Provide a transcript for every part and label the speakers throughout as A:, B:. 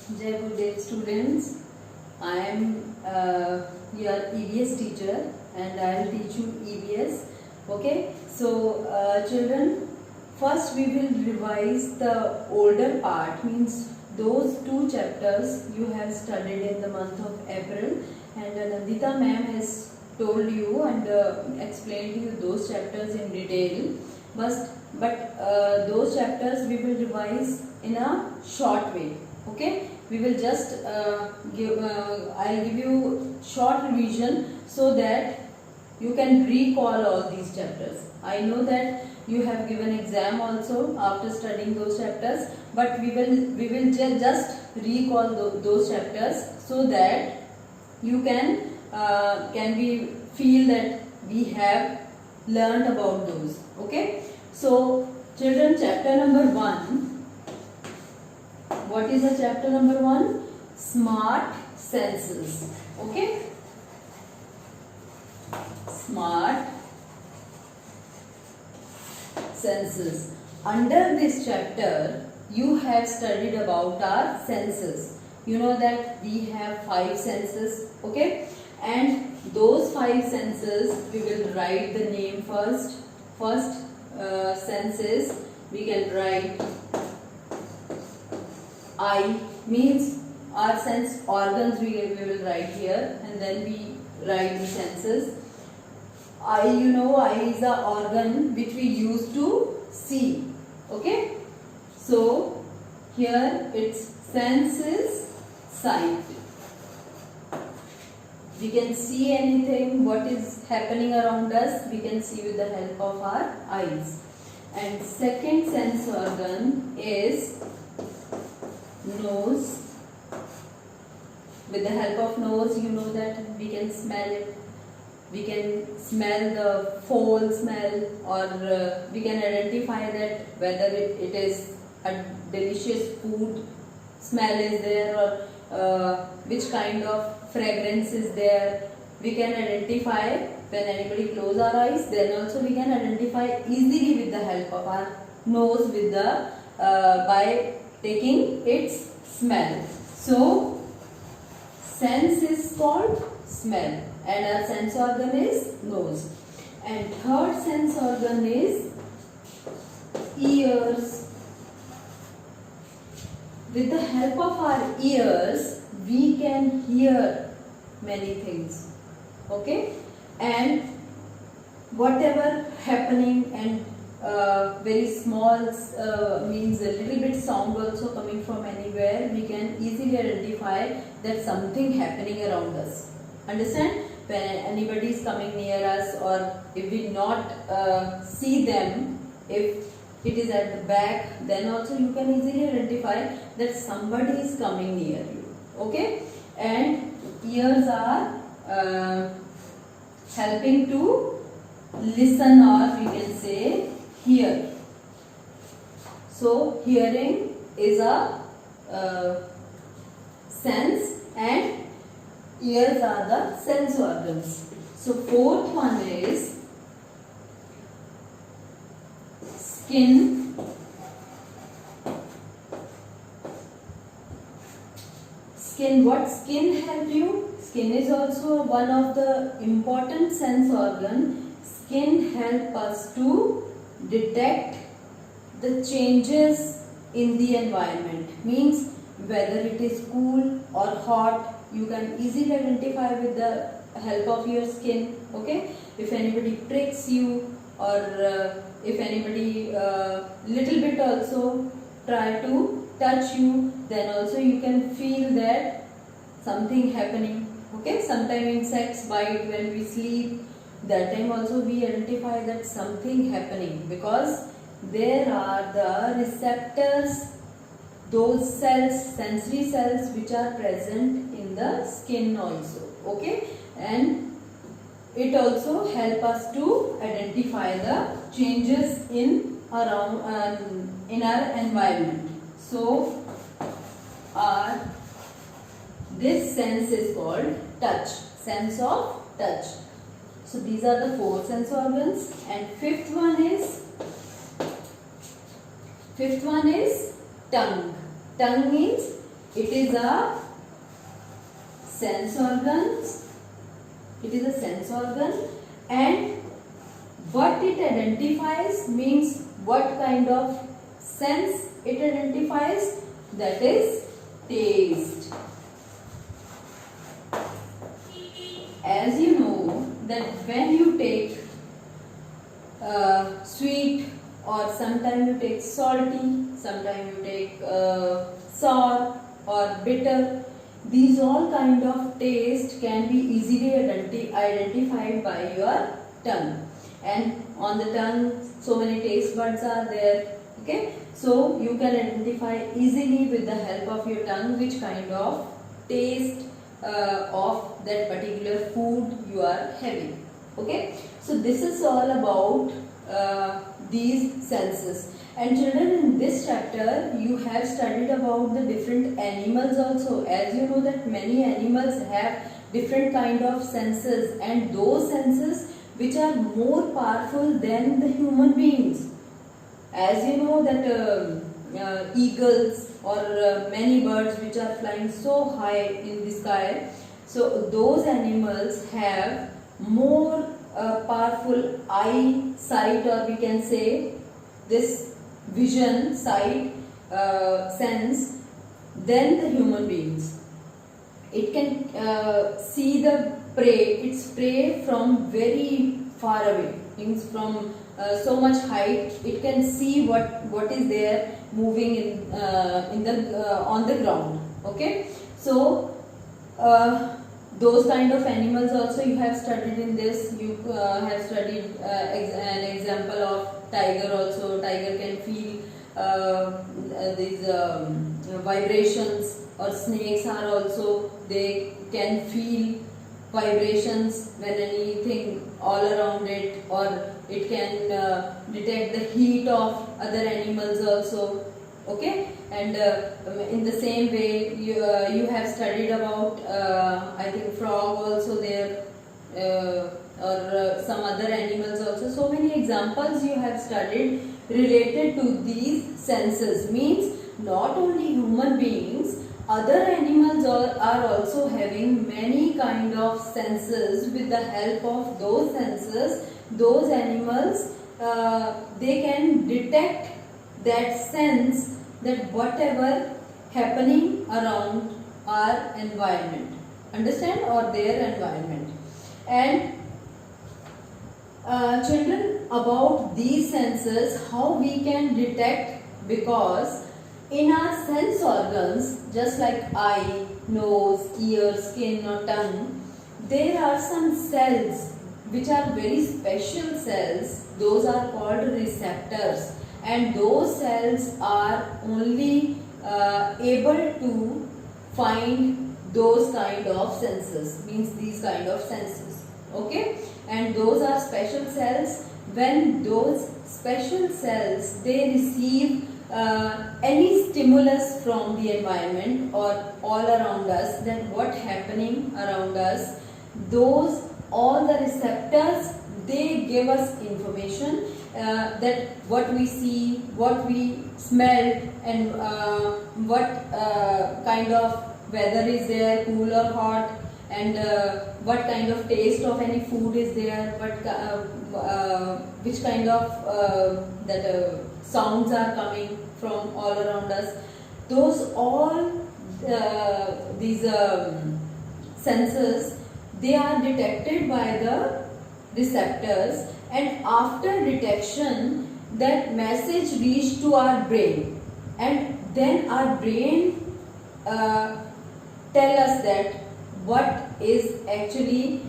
A: Jai Gurudev students. I am your EVS teacher and I will teach you EVS. Okay. So children, first we will revise the older part, means those two chapters you have studied in the month of April, and Nandita ma'am has told you and explained you those chapters in detail. But those chapters we will revise in a short way. Okay, we will just I'll give you short revision so that you can recall all these chapters. I know that you have given exam also after studying those chapters, but we will just recall those chapters so that you can we feel that we have learned about those. Okay, so children, chapter number 1. What is the chapter number 1? Smart senses. Okay, smart senses. Under this chapter you have studied about our senses. You know that we have 5 senses. Okay, and those 5 senses we will write the name first. First senses we can write eye, means our sense organs we will write here, and then we write the senses. Eye, you know, eye is the organ which we use to see. Okay, so here its sense is sight. We can see anything, what is happening around us, we can see with the help of our eyes. And second sense organ is nose. With the help of nose, you know that we can smell it. We can smell the foul smell, or we can identify that whether it is a delicious food smell is there, or which kind of fragrance is there. We can identify when anybody close our eyes, then also we can identify easily with the help of our nose, with the by taking its smell. So sense is called smell, and our sense organ is nose. And third sense organ is ears. With the help of our ears we can hear many things. Okay, and whatever happening, and very small means a little bit sound also coming from anywhere, we can easily identify that something happening around us. Understand? When anybody is coming near us, or if we not see them, if it is at the back, then also you can easily identify that somebody is coming near you. Okay, and ears are helping to listen, or we can say hear. So hearing is a sense, and ears are the sense organs. So fourth one is skin. Skin, what skin help you? Skin is also one of the important sense organ. Skin help us to detect the changes in the environment, means whether it is cool or hot, you can easily identify with the help of your skin. Okay, if anybody pricks you, or if anybody little bit also try to touch you, then also you can feel that something happening. Okay, sometimes insects bite when we sleep, that time also we identify that something happening, because there are the receptors, those cells, sensory cells which are present in the skin also. Okay, and it also help us to identify the changes in around in our environment. So this sense is called touch, sense of touch. So these are the 4 sense organs, and fifth one is tongue. Tongue means It is a sense organs. It is a sense organ, and what it identifies means what kind of sense it identifies, that is taste. As you know that when you take sweet, or sometimes you take salty, sometimes you take sour or bitter, these all kind of taste can be easily identified by your tongue, and on the tongue so many taste buds are there. Okay, so you can identify easily with the help of your tongue which kind of taste of that particular food you are having. Okay, so this is all about these senses. And children, in this chapter you have studied about the different animals also. As you know that many animals have different kind of senses, and those senses which are more powerful than the human beings. As you know that eagles or many birds which are flying so high in the sky, so those animals have more powerful eyesight, or we can say this vision, sight, sense than the human beings. It can see the prey, its prey from very far away, means from so much height. It can see what is there moving in the on the ground. Okay, so those kind of animals also you have studied in this. You have studied an example of tiger also. Tiger can feel these vibrations, or snakes are also, they can feel vibrations when anything all around it, or it can detect the heat of other animals also. Okay, and in the same way you have studied about I think frog also there, or some other animals also. So many examples you have studied related to these senses. Means not only human beings, other animals are also having many kind of senses. With the help of those senses, those animals they can detect that sense, that whatever happening around our environment, understand, or their environment. And children, about these senses, how we can detect, because in our sense organs, just like eye, nose, ear, skin or tongue, there are some cells which are very special cells. Those are called receptors, and those cells are only able to find those kind of senses, means these kind of senses. Okay, and those are special cells. When those special cells, they receive any stimulus from the environment or all around us, that what happening around us, those all the receptors, they give us information that what we see, what we smell, and what kind of weather is there, cool or hot, and what kind of taste of any food is there, which kind of sounds are coming from all around us. Those all these senses, they are detected by the receptors, and after detection that message reach to our brain, and then our brain tell us that what is actually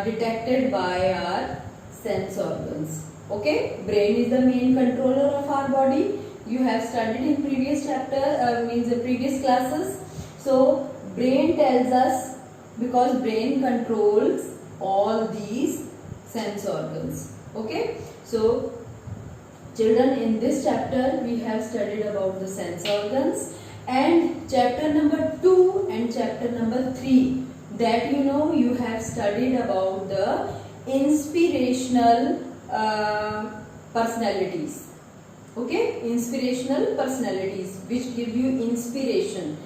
A: detected by our sense organs. Okay, brain is the main controller of our body. You have studied in previous chapter, means the previous classes. So brain tells us, because brain controls all these sense organs. Okay, so children, in this chapter we have studied about the sense organs, and chapter number 2 and chapter number 3, that you know you have studied about the inspirational personalities. Okay, inspirational personalities which give you inspiration.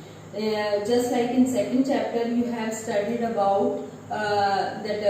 A: just like in second chapter you have studied about that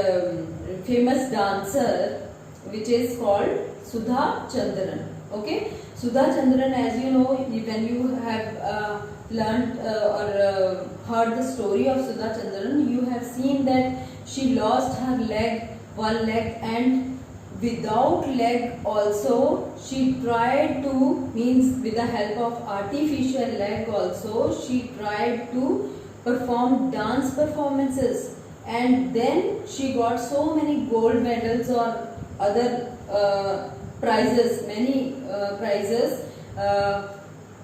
A: famous dancer which is called Sudha Chandran. Okay, Sudha Chandran, as you know, when you have learned or heard the story of Sudha Chandran, you have seen that she lost her leg, one leg, and without leg also she tried to, means with the help of artificial leg also, she tried to perform dance performances, and then she got so many gold medals or other prizes, many prizes.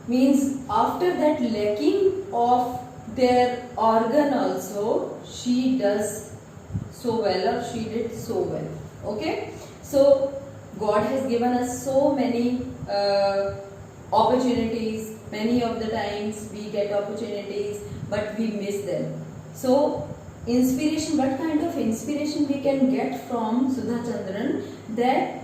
A: Means after that lacking of their organ also, she does so well, or she did so well. Okay, so God has given us so many opportunities. Many of the times we get opportunities but we miss them. So inspiration, what kind of inspiration we can get from Sudha Chandran, that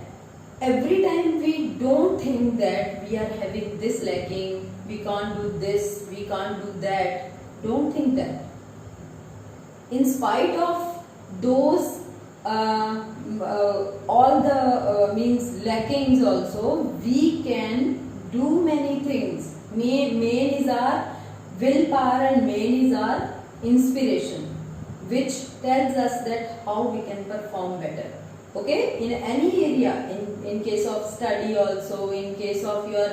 A: every time we don't think that we are having this lacking, we can't do this, we can't do that, don't think that. In spite of those all the means lackings also, we can do many things. Main is our willpower and main is our inspiration, which tells us that how we can perform better. Okay, in any area, in case of study also, in case of your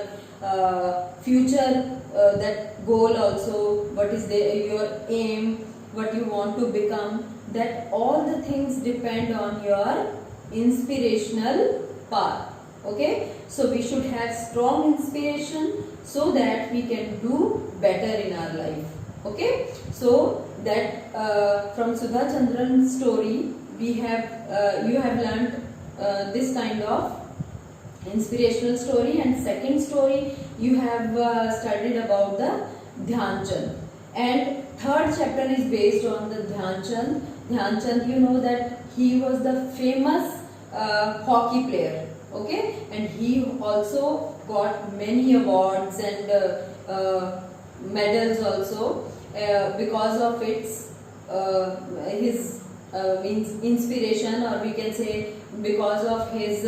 A: future that goal also, what is your aim, what you want to become, that all the things depend on your inspirational power. Okay, so we should have strong inspiration so that we can do better in our life. Okay, so that from Sudha Chandran's story we have you have learned this kind of inspirational story, and second story you have studied about the Dhyan Chand, and third chapter is based on the Dhyan Chand. Dhyan Chand, you know that he was the famous hockey player. Okay, and he also got many awards and medals also because of its his means inspiration, or we can say because of his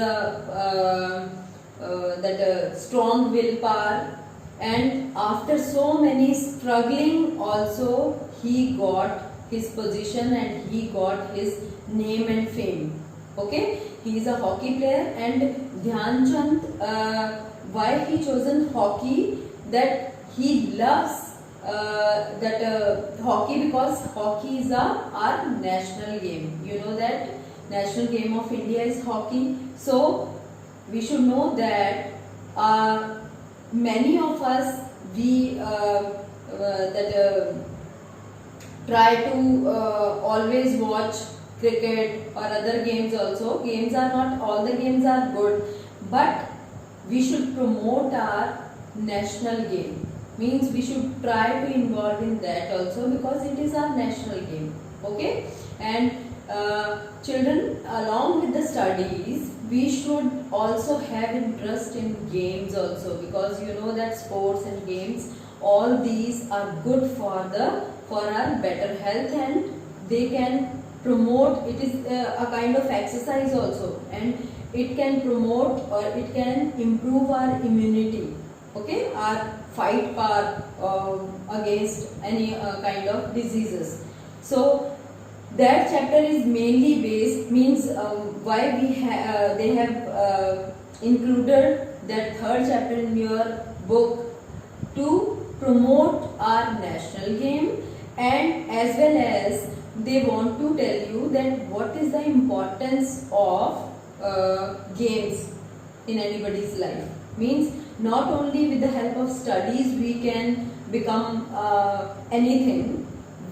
A: that strong willpower, and after so many struggling also he got his position and he got his name and fame. Okay, he is a hockey player, and Dhyan Chand, why he chosen hockey, that he loves hockey, because hockey is our national game. You know that national game of India is hockey. So we should know that many of us, we try to always watch cricket or other games also. Games are not, all the games are good, but we should promote our national game. Means we should try to involve in that also, because it is our national game. Okay, and children, along with the studies, we should also have interest in games also, because you know that sports and games, all these are good for our better health, and they can promote, it is a kind of exercise also, and it can promote or it can improve our immunity. Okay, our fight power against any kind of diseases. So that chapter is mainly based, means why we they have included that third chapter in your book to promote our national game, and as well as they want to tell you that what is the importance of games in anybody's life. Means not only with the help of studies we can become anything,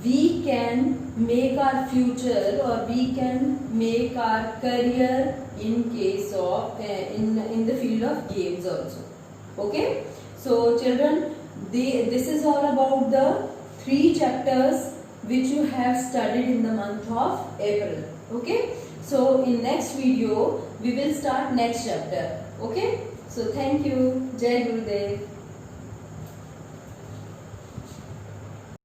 A: we can make our future, or we can make our career in case of in the field of games also. Okay, so children, this is all about the 3 chapters which you have studied in the month of April. Okay, so in next video we will start next chapter. Okay, so thank you. Jai Gurudev.